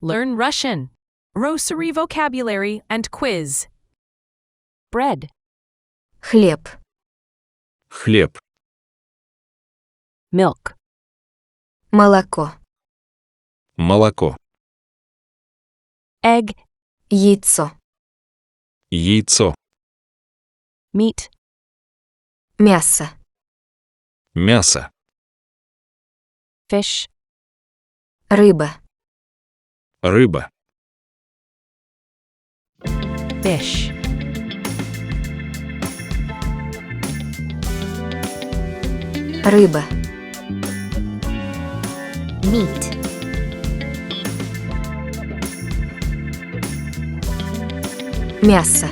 Learn Russian. Grocery vocabulary and quiz. Bread. Хлеб. Хлеб. Milk. Молоко. Молоко. Egg. Яйцо. Яйцо. Meat. Мясо. Мясо. Fish. Рыба. Рыба. Fish. Рыба. Meat. Мясо.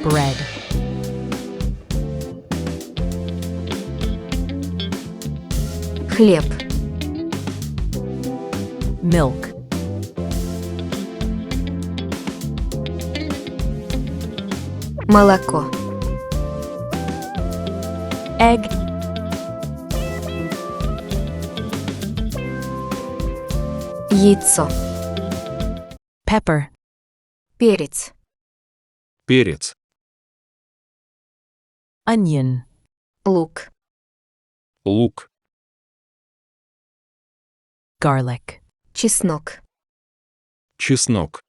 Bread. Хлеб. Milk. Молоко. Egg. Яйцо. Pepper. Перец. Перец. Onion. Лук. Лук. Garlic. Чеснок. Чеснок.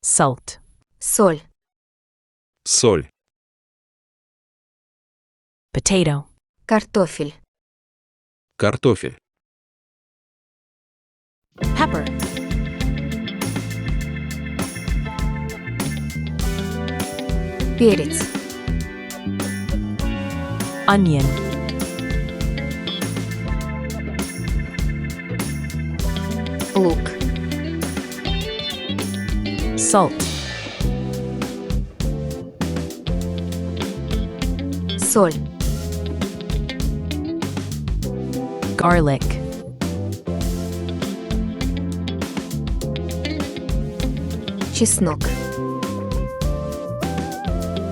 Salt. Соль. Соль. Potato. Картофель. Картофель. Pepper. Перец. Onion. Лук. Salt. Соль. Garlic. Чеснок.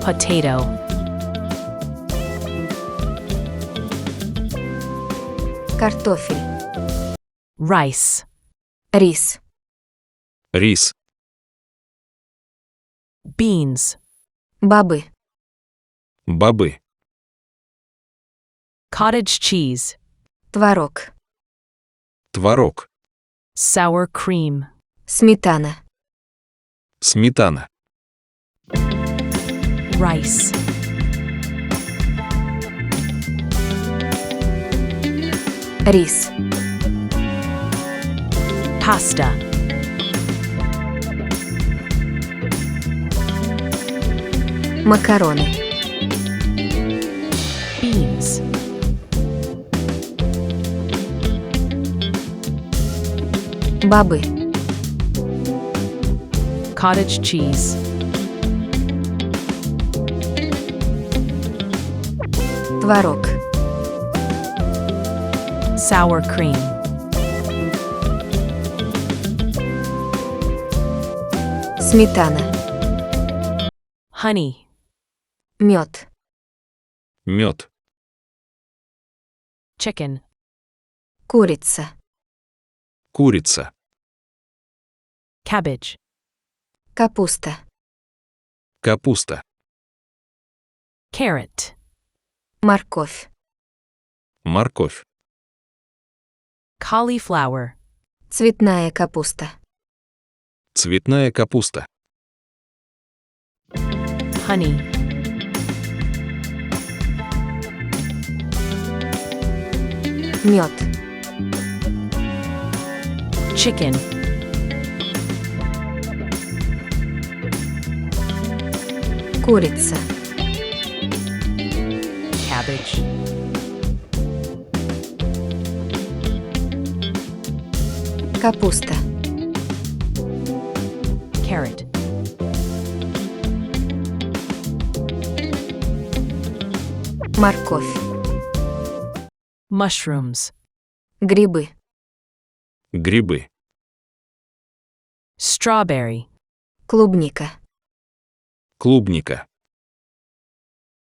Potato. Картофель. Rice. Рис. Рис. Beans. Бобы. Бобы. Cottage cheese. Творог. Творог. Sour cream. Сметана. Сметана. Rice. Рис. Pasta. Макароны. Beans. Бобы. Cottage cheese. Творог. Sour cream. Сметана. Honey. Мед. Мед. Chicken. Курица. Курица. Cabbage. Капуста. Капуста. Carrot. Морковь. Морковь. Cauliflower. Цветная капуста. Цветная капуста. Honey. Мед. Chicken. Курица. Cabbage. Капуста. Carrot. Морковь. Mushrooms. Грибы. Грибы. Strawberry. Клубника. Клубника.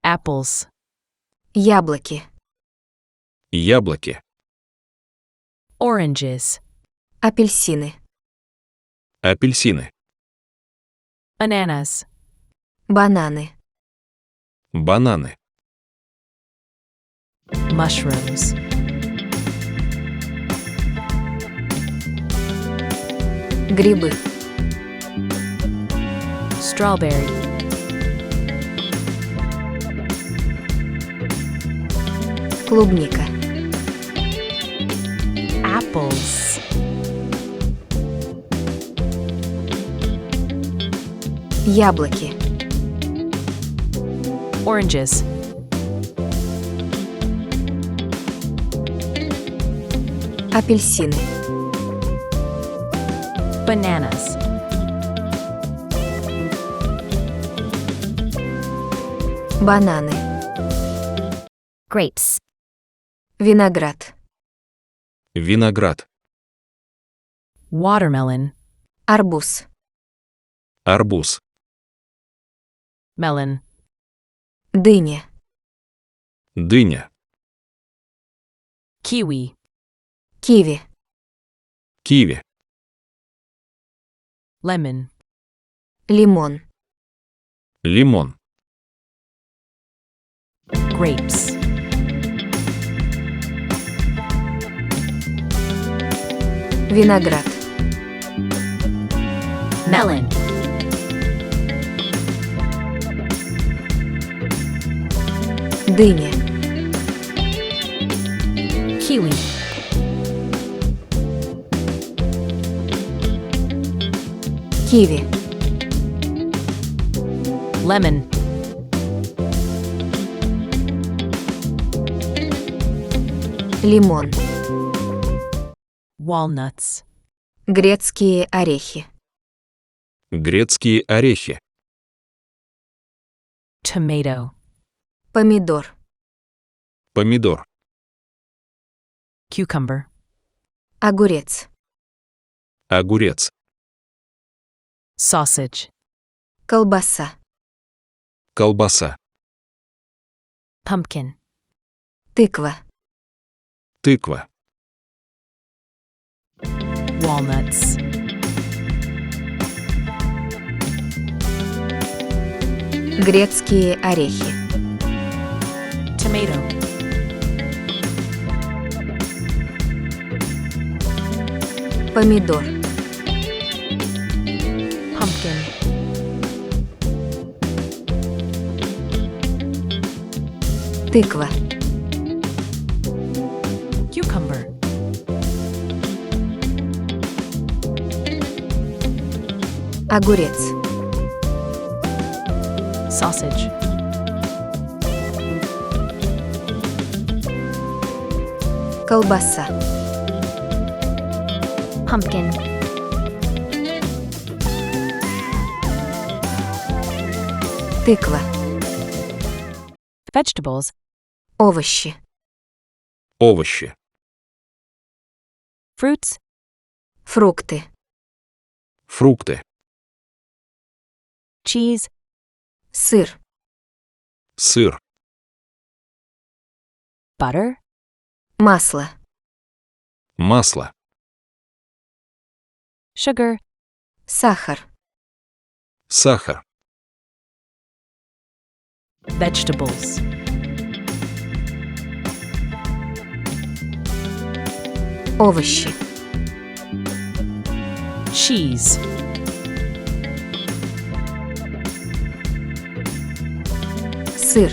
Apples. Яблоки. Яблоки. Oranges. Апельсины. Апельсины. Bananas. Бананы. Бананы. Mushrooms. Грибы. Strawberry. Клубника. Apples. Яблоки. Oranges. Апельсины. Bananas. Бананы. Grapes. Виноград. Виноград. Watermelon. Арбуз. Арбуз. Melon. Дыня. Дыня. Kiwi. Киви. Киви. Lemon. Лимон. Лимон. Grapes. Виноград. Melon. Дыня. Kiwi. Киви. Lemon. Лимон. Walnuts. Грецкие орехи. Грецкие орехи. Tomato. Помидор. Помидор. Cucumber. Огурец. Огурец. Sausage. Колбаса. Колбаса. Pumpkin. Тыква. Тыква. Walnuts. Грецкие орехи. Tomato. Помидор. Pumpkin. Тыква. Cucumber. Огурец. Sausage. Колбаса. Pumpkin. Тыква. Vegetables. Овощи. Овощи. Fruits. Фрукты. Фрукты. Cheese. Сыр. Сыр. Butter. Масло. Масло. Sugar. Сахар. Сахар. Vegetables. Овощи. Cheese. Сыр.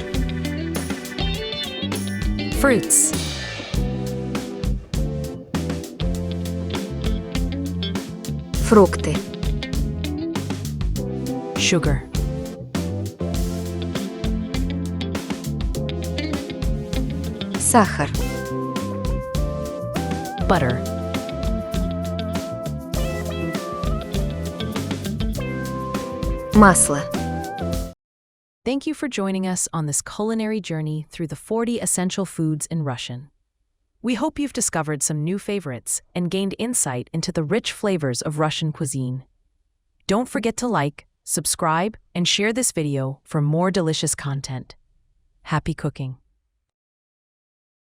Fruits. Фрукты. Sugar. Сахар. Butter. Масло. Thank you for joining us on this culinary journey through the 40 essential foods in Russian. We hope you've discovered some new favorites and gained insight into the rich flavors of Russian cuisine. Don't forget to like, subscribe, and share this video for more delicious content. Happy cooking!